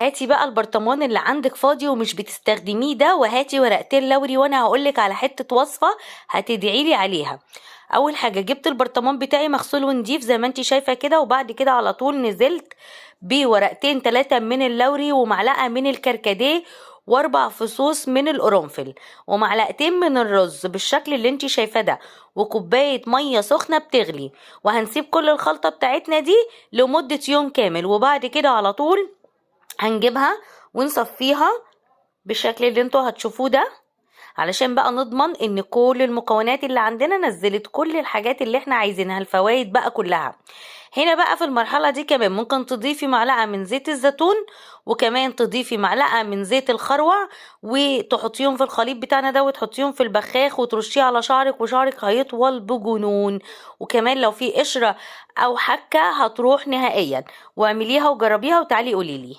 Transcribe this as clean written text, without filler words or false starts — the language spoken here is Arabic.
هاتي بقى البرطمان اللي عندك فاضي ومش بتستخدميه ده، وهاتي ورقتين لوري، وانا هقولك على حتة وصفة هتدعيلي عليها. اول حاجة جبت البرطمان بتاعي مغسول ونضيف زي ما انتي شايفة كده، وبعد كده على طول نزلت بورقتين 3 من اللوري، ومعلقة من الكركديه، و4 فصوص من القرنفل، ومعلقتين من الرز بالشكل اللي انتي شايفاه ده، وكوباية مية سخنة بتغلي. وهنسيب كل الخلطة بتاعتنا دي لمدة يوم كامل، وبعد كده على طول هنجيبها ونصفيها بالشكل اللي انتوا هتشوفوه ده، علشان بقى نضمن ان كل المكونات اللي عندنا نزلت كل الحاجات اللي احنا عايزينها، الفوائد بقى كلها. هنا بقى في المرحلة دي كمان ممكن تضيفي معلقة من زيت الزيتون، وكمان تضيفي معلقة من زيت الخروع، وتحطيهم في الخليط بتاعنا ده، وتحطيهم في البخاخ وترشيه على شعرك، وشعرك هيطول بجنون. وكمان لو في قشرة او حكة هتروح نهائيا. واعمليها وجربيها وتعالي قوليلي.